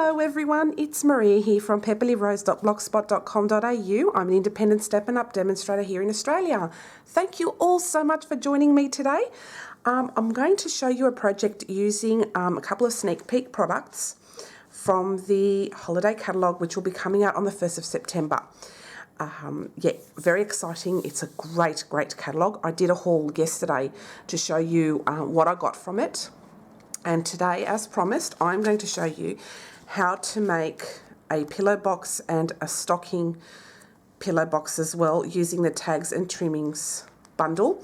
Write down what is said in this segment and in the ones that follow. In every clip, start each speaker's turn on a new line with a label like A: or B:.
A: Hello everyone, it's Maria here from pepperlyrose.blogspot.com.au. I'm an independent Stampin' Up demonstrator here in Australia. Thank you all so much for joining me today. I'm going to show you a project using a couple of sneak peek products from the holiday catalogue, which will be coming out on the 1st of September. Yeah, very exciting. It's a great catalogue. I did a haul yesterday to show you what I got from it. And today, as promised, I'm going to show you how to make a pillow box and a stocking pillow box as well using the Tags and Trimmings Bundle.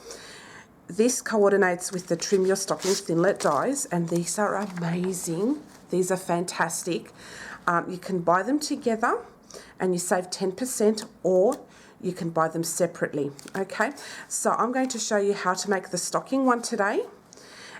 A: This coordinates with the Trim Your Stockings Thinlet dies, and these are amazing. These are fantastic. You can buy them together and you save 10%, or you can buy them separately. Okay, so I'm going to show you how to make the stocking one today.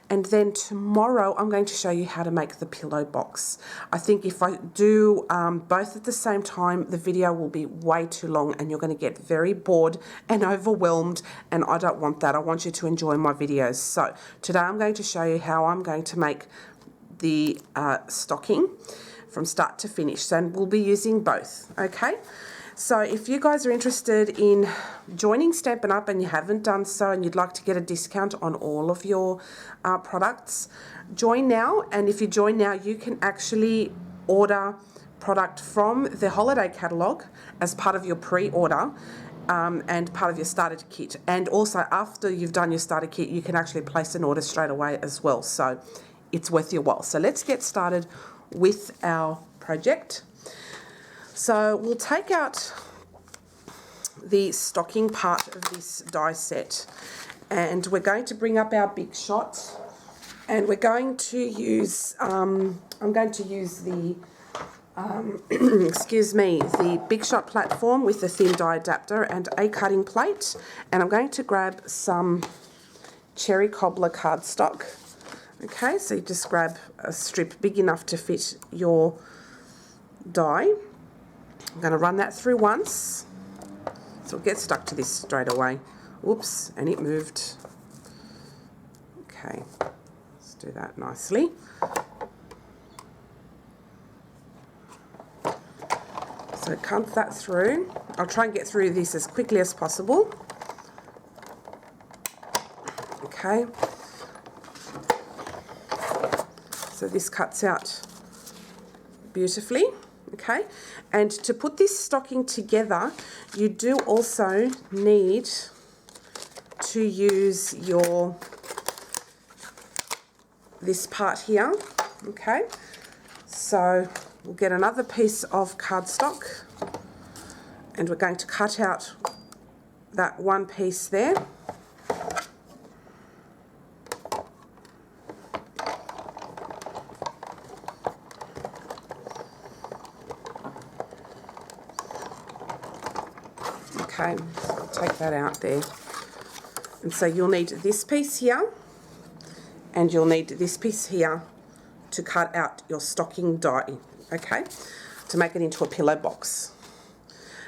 A: And then tomorrow I'm going to show you how to make the pillow box. I think if I do both at the same time, the video will be way too long and you're going to get very bored and overwhelmed, and I don't want that. I want you to enjoy my videos. So today I'm going to show you how I'm going to make the stocking from start to finish. So we'll be using both, okay? So if you guys are interested in joining Stampin' Up and you haven't done so and you'd like to get a discount on all of your products, join now. And if you join now, you can actually order product from the holiday catalogue as part of your pre-order and part of your starter kit. And also after you've done your starter kit, you can actually place an order straight away as well. So it's worth your while. So let's get started with our project. So we'll take out the stocking part of this die set, and we're going to bring up our Big Shot, and we're going to use, I'm going to use the, excuse me, the Big Shot platform with the thin die adapter and a cutting plate, and I'm going to grab some cherry cobbler cardstock. Okay, so you just grab a strip big enough to fit your die. I'm going to run that through once, so it'll get stuck to this straight away. Whoops, and it moved. Okay, let's do that nicely. So cut that through. I'll try and get through this as quickly as possible. Okay. So this cuts out beautifully. Okay, and to put this stocking together, you do also need to use this part here. Okay, so we'll get another piece of cardstock and we're going to cut out that one piece there. Okay, so I'll take that out there. And so you'll need this piece here, and you'll need this piece here to cut out your stocking die, okay, to make it into a pillow box.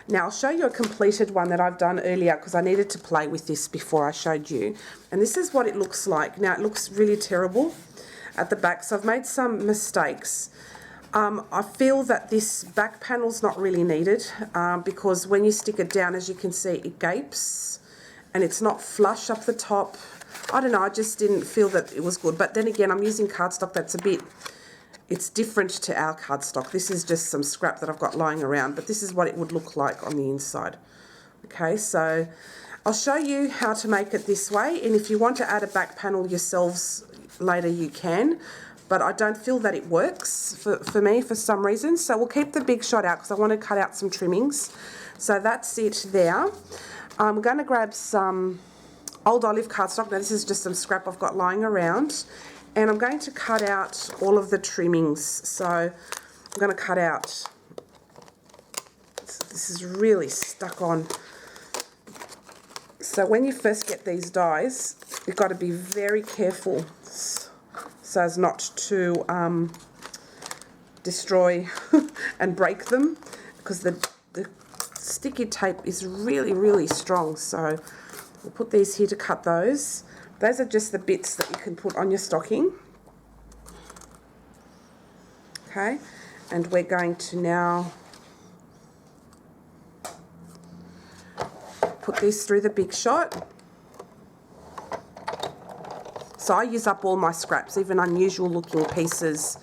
A: Now I'll show you a completed one that I've done earlier because I needed to play with this before I showed you. And this is what it looks like. Now it looks really terrible at the back, so I've made some mistakes. I feel that this back panel's not really needed because when you stick it down, as you can see, it gapes and it's not flush up the top. I don't know, I just didn't feel that it was good. But then again, I'm using cardstock that's it's different to our cardstock. This is just some scrap that I've got lying around, but this is what it would look like on the inside. Okay, so I'll show you how to make it this way, and if you want to add a back panel yourselves later, you can. But I don't feel that it works for me for some reason. So we'll keep the Big Shot out because I want to cut out some trimmings. So that's it there. I'm going to grab some old olive cardstock. Now this is just some scrap I've got lying around. And I'm going to cut out all of the trimmings. So I'm going to cut out, this is really stuck on. So when you first get these dies, you've got to be very careful so as not to destroy and break them, because the sticky tape is really strong. So we'll put these here to cut those. Those are just the bits that you can put on your stocking. Okay, And we're going to now put this through the Big Shot. So I use up all my scraps, even unusual looking pieces.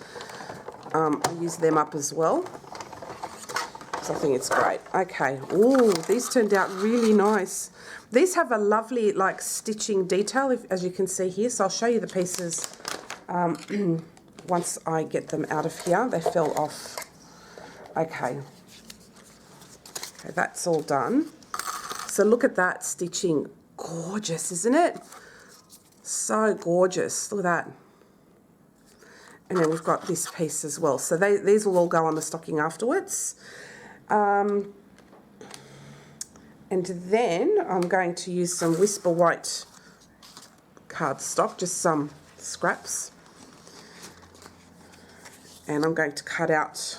A: I use them up as well. So I think it's great. Okay. Ooh, these turned out really nice. These have a lovely like stitching detail, as you can see here. So I'll show you the pieces once I get them out of here. They fell off. Okay. Okay, that's all done. So look at that stitching. Gorgeous, isn't it? So gorgeous. Look at that. And then we've got this piece as well. So these will all go on the stocking afterwards. And then I'm going to use some Whisper White cardstock, just some scraps. And I'm going to cut out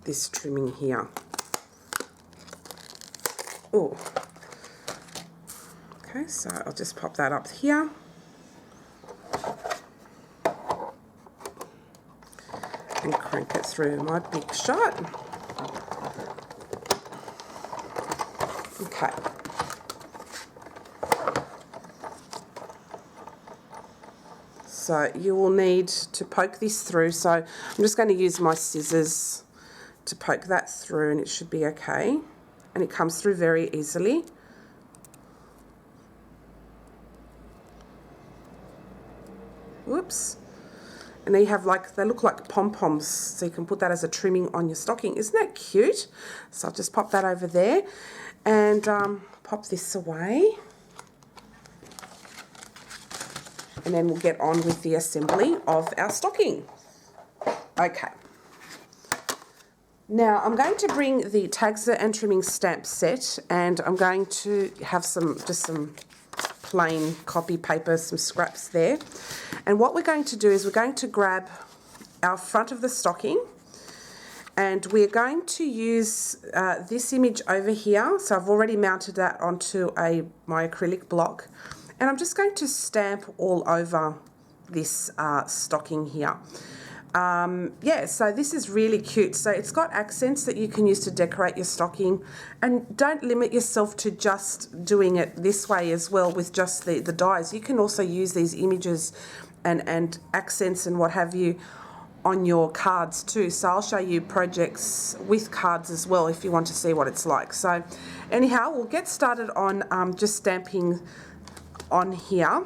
A: this trimming here. Oh. Okay, so I'll just pop that up here. And crank it through my Big Shot. Okay. So you will need to poke this through. So I'm just going to use my scissors to poke that through, and it should be okay. And it comes through very easily. Whoops. And they have like, they look like pom-poms, so you can put that as a trimming on your stocking. Isn't that cute? So I'll just pop that over there and pop this away. And then we'll get on with the assembly of our stocking. Okay. Now I'm going to bring the tags and trimming stamp set, and I'm going to have just some plain copy paper, some scraps there. And what we're going to do is we're going to grab our front of the stocking, and we're going to use this image over here. So I've already mounted that onto my acrylic block, and I'm just going to stamp all over this stocking here. Yeah, so this is really cute. So it's got accents that you can use to decorate your stocking, and don't limit yourself to just doing it this way as well with just the dies. You can also use these images and accents and what have you on your cards too. So I'll show you projects with cards as well if you want to see what it's like. So anyhow, we'll get started on just stamping on here.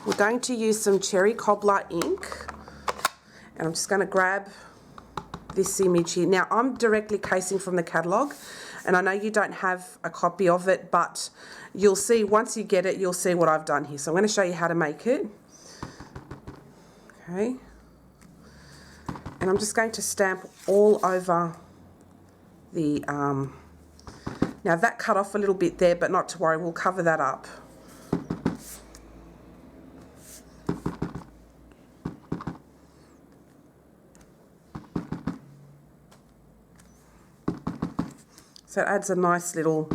A: We're going to use some cherry cobbler ink. And I'm just going to grab this image here. Now, I'm directly casing from the catalogue, and I know you don't have a copy of it, but you'll see, once you get it, you'll see what I've done here. So I'm going to show you how to make it. Okay. And I'm just going to stamp all over the, now that cut off a little bit there, but not to worry, we'll cover that up. So it adds a nice little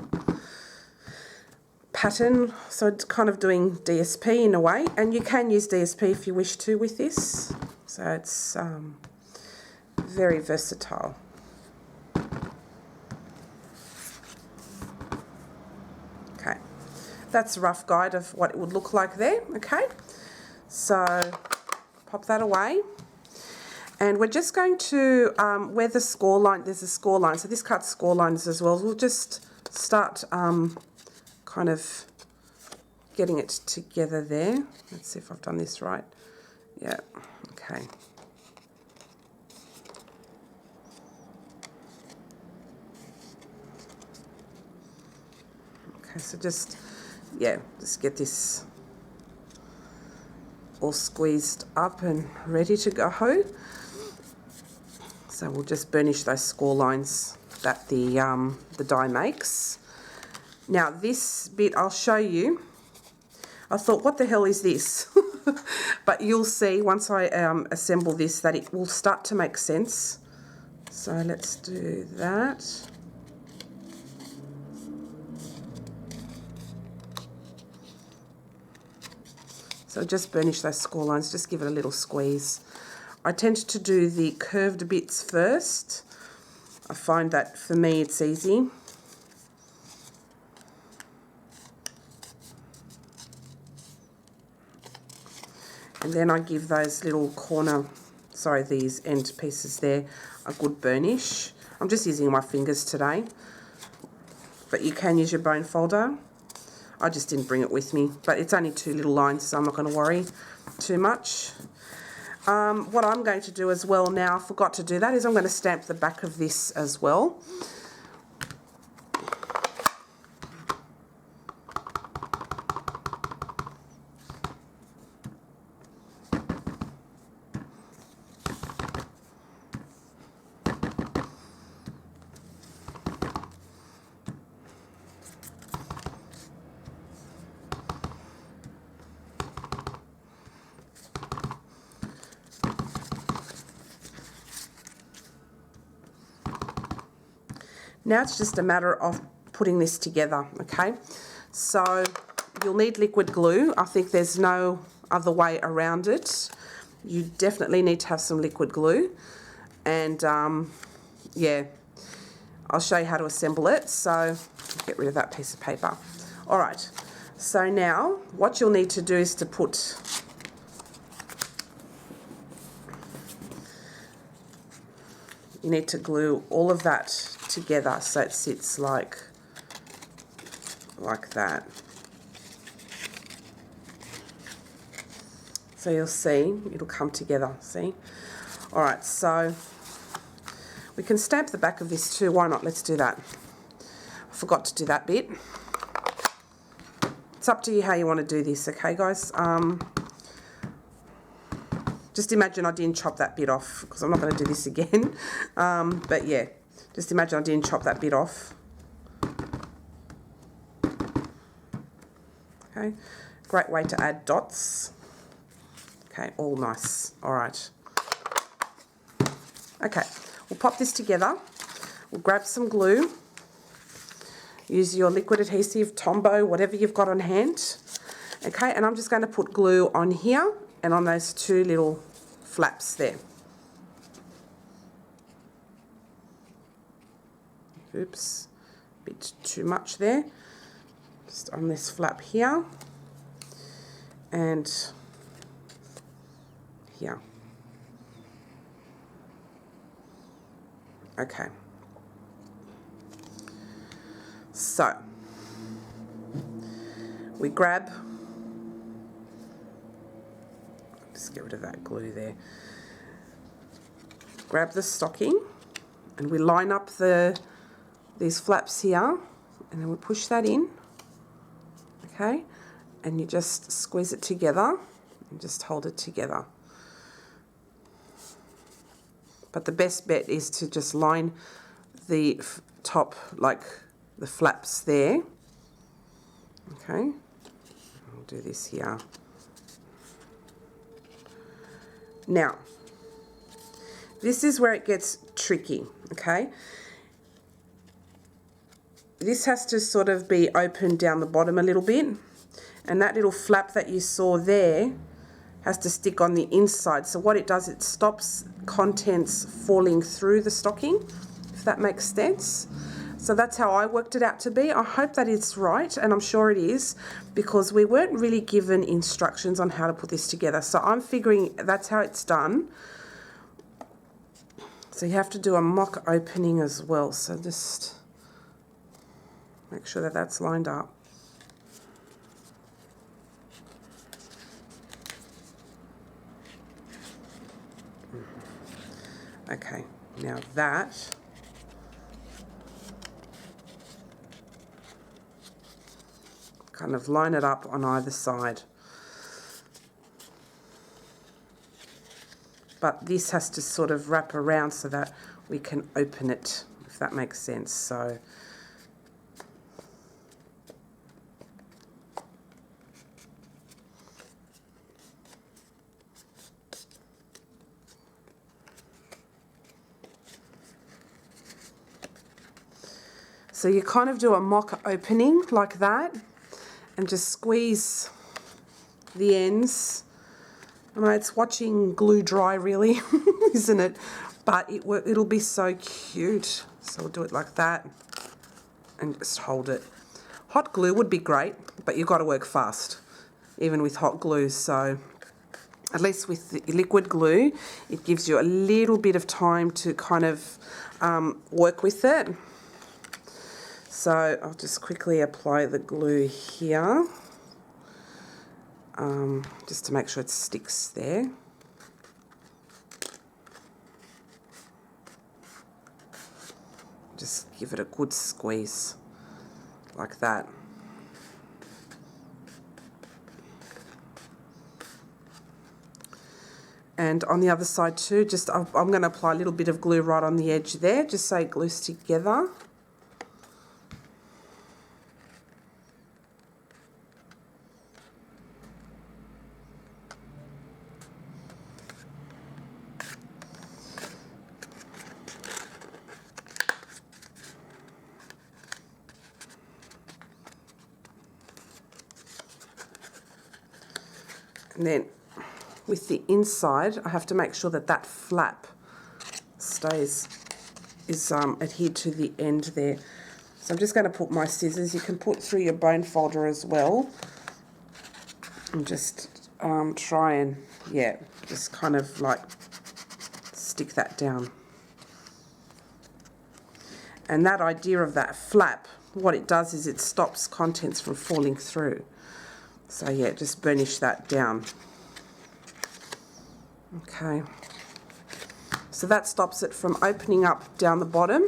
A: pattern. So it's kind of doing DSP in a way, and you can use DSP if you wish to with this. So it's very versatile. Okay, that's a rough guide of what it would look like there. Okay, so pop that away. And we're just going to, where the score line, there's a score line, so this cuts score lines as well. We'll just start kind of getting it together there. Let's see if I've done this right. Yeah, okay. Okay, so just get this all squeezed up and ready to go. So we'll just burnish those score lines that the die makes. Now this bit I'll show you. I thought, what the hell is this? But you'll see once I assemble this that it will start to make sense. So let's do that. So just burnish those score lines, just give it a little squeeze I tend to do the curved bits first. I find that for me it's easy. And then I give those little these end pieces there a good burnish. I'm just using my fingers today, but you can use your bone folder. I just didn't bring it with me, but it's only 2 little lines, so I'm not going to worry too much. What I'm going to do as well now, I forgot to do that, is I'm going to stamp the back of this as well. Now it's just a matter of putting this together, okay? So you'll need liquid glue. I think there's no other way around it. You definitely need to have some liquid glue. And yeah, I'll show you how to assemble it. So get rid of that piece of paper. All right, so now what you'll need to do is to put you need to glue all of that together so it sits like that. So you'll see it'll come together, see? All right, so we can stamp the back of this too. Why not? Let's do that. I forgot to do that bit. It's up to you how you want to do this, okay, guys? Just imagine I didn't chop that bit off, because I'm not going to do this again. But yeah, just imagine I didn't chop that bit off. Okay, great way to add dots. Okay, all nice. All right. Okay, we'll pop this together. We'll grab some glue. Use your liquid adhesive, Tombow, whatever you've got on hand. Okay, and I'm just going to put glue on here and on those 2 little flaps there. Oops, a bit too much there. Just on this flap here and here. Okay. So we grab, just get rid of that glue there. Grab the stocking and we line up these flaps here, and then we push that in. Okay, and you just squeeze it together and just hold it together. But the best bet is to just line the top, like the flaps there. Okay, I'll do this here. Now, this is where it gets tricky, okay? This has to sort of be open down the bottom a little bit, and that little flap that you saw there has to stick on the inside. So what it does, it stops contents falling through the stocking, if that makes sense. So that's how I worked it out to be. I hope that it's right, and I'm sure it is, because we weren't really given instructions on how to put this together. So I'm figuring that's how it's done. So you have to do a mock opening as well. So just make sure that that's lined up. Okay, now that kind of line it up on either side. But this has to sort of wrap around so that we can open it, if that makes sense. So you kind of do a mock opening like that and just squeeze the ends I know it's watching glue dry really, isn't it? But it'll be so cute. So we'll do it like that and just hold it. Hot glue would be great, but you've got to work fast, even with hot glue. So at least with the liquid glue, it gives you a little bit of time to kind of work with it. So I'll just quickly apply the glue here, just to make sure it sticks there. Just give it a good squeeze, like that. And on the other side too, just I'm going to apply a little bit of glue right on the edge there, just so it glues together. And then with the inside, I have to make sure that that flap is adhered to the end there. So I'm just going to put my scissors. You can put through your bone folder as well. And just try and, yeah, just kind of like stick that down. And that idea of that flap, what it does is it stops contents from falling through. So yeah, just burnish that down. Okay. So that stops it from opening up down the bottom.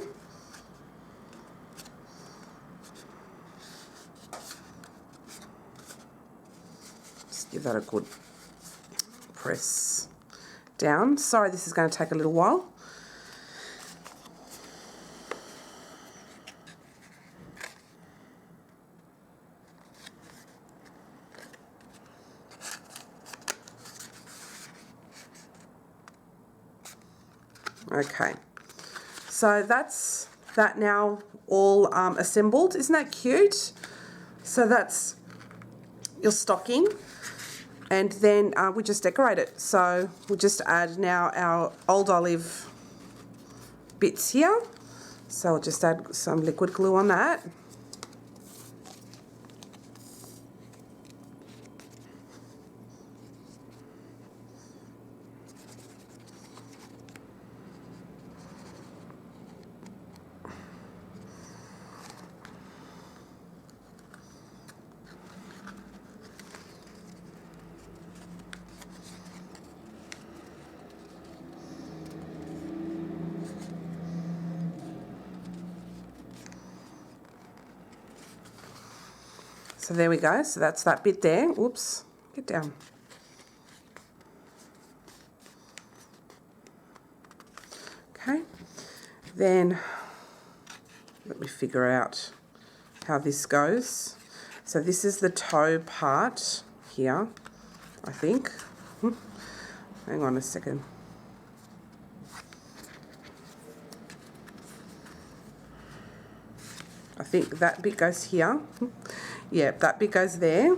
A: Just give that a good press down. Sorry, this is going to take a little while. Okay, so that's that now all assembled. Isn't that cute? So that's your stocking, and then we just decorate it. So we'll just add now our old olive bits here. So I'll just add some liquid glue on that. So there we go. So that's that bit there. Oops, get down. Okay, then let me figure out how this goes. So this is the toe part here, I think. Hang on a second. I think that bit goes here. Yeah, that bit goes there.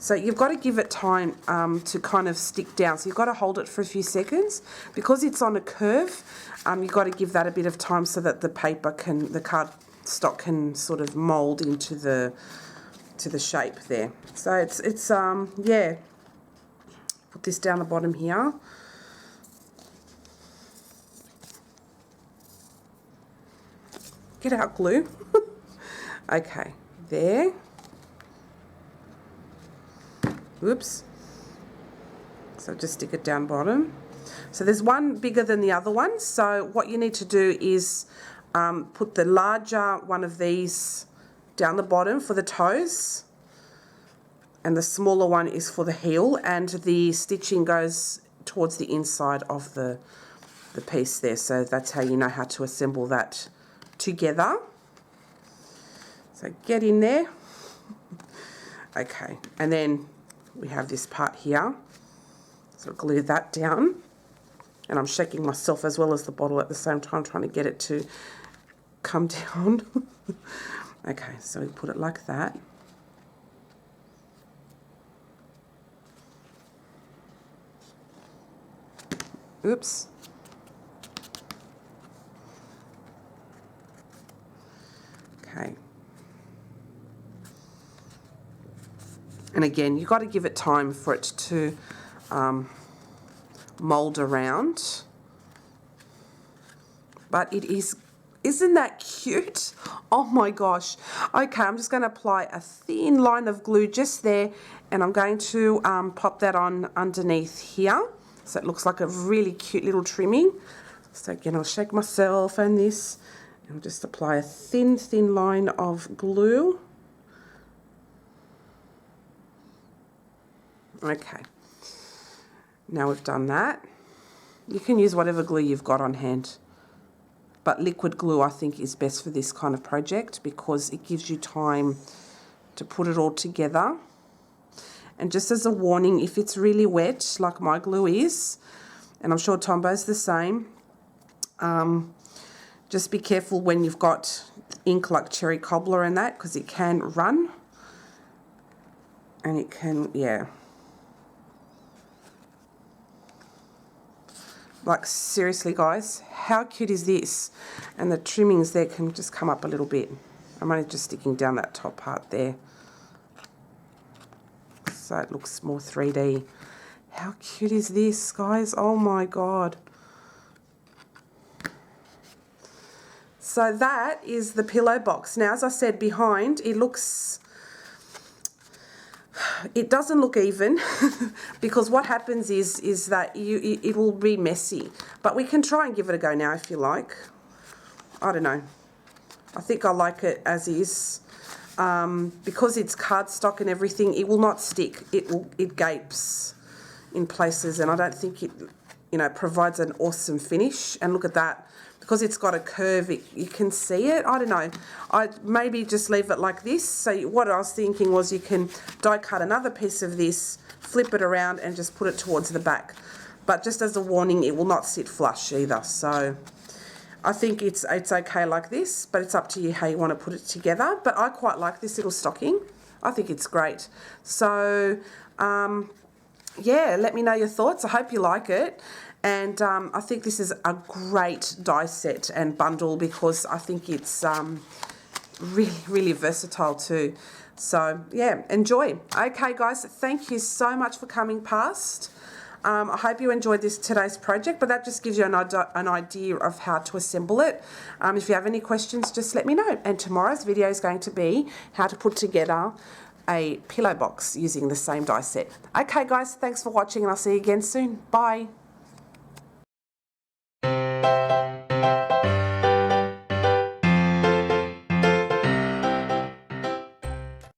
A: So you've got to give it time to kind of stick down. So you've got to hold it for a few seconds. Because it's on a curve, you've got to give that a bit of time so that the paper can, the cardstock can sort of mould into the shape there. So it's yeah. Put this down the bottom here. Get out glue. Okay, there. Whoops. So just stick it down bottom. So there's one bigger than the other one. So what you need to do is put the larger one of these down the bottom for the toes, and the smaller one is for the heel, and the stitching goes towards the inside of the piece there. So that's how you know how to assemble that together. So get in there. Okay, and then we have this part here. So glue that down. And I'm shaking myself as well as the bottle at the same time, trying to get it to come down. Okay, so we put it like that. Oops. Okay. And again, you've got to give it time for it to mold around. But it is, isn't that cute? Oh my gosh. Okay, I'm just going to apply a thin line of glue just there, and I'm going to pop that on underneath here. So it looks like a really cute little trimming. So again, I'll shake myself and this, and I'll just apply a thin line of glue. Okay, now we've done that. You can use whatever glue you've got on hand, but liquid glue I think is best for this kind of project because it gives you time to put it all together. And just as a warning, if it's really wet like my glue is, and I'm sure Tombo's the same, just be careful when you've got ink like cherry cobbler and that, because it can run and it can, yeah. Like seriously guys, how cute is this? And the trimmings there can just come up a little bit. I'm only just sticking down that top part there, so it looks more 3D. How cute is this, guys? Oh my god. So that is the pillow box. Now, as I said, behind it looks, it doesn't look even because what happens is that it will be messy. But we can try and give it a go now if you like. I don't know. I think I like it as is. Because it's cardstock and everything, it will not stick. It gapes in places, and I don't think it, provides an awesome finish. And look at that. Because it's got a curve, you can see it. I don't know. I'd maybe just leave it like this. So what I was thinking was you can die cut another piece of this, flip it around and just put it towards the back. But just as a warning, it will not sit flush either. So I think it's okay like this, but it's up to you how you want to put it together. But I quite like this little stocking. I think it's great. So yeah, let me know your thoughts. I hope you like it. And I think this is a great die set and bundle because I think it's really versatile too. So yeah, enjoy. Okay guys, thank you so much for coming past. I hope you enjoyed today's project, but that just gives you an idea of how to assemble it. If you have any questions, just let me know. And tomorrow's video is going to be how to put together a pillow box using the same die set. Okay guys, thanks for watching and I'll see you again soon. Bye.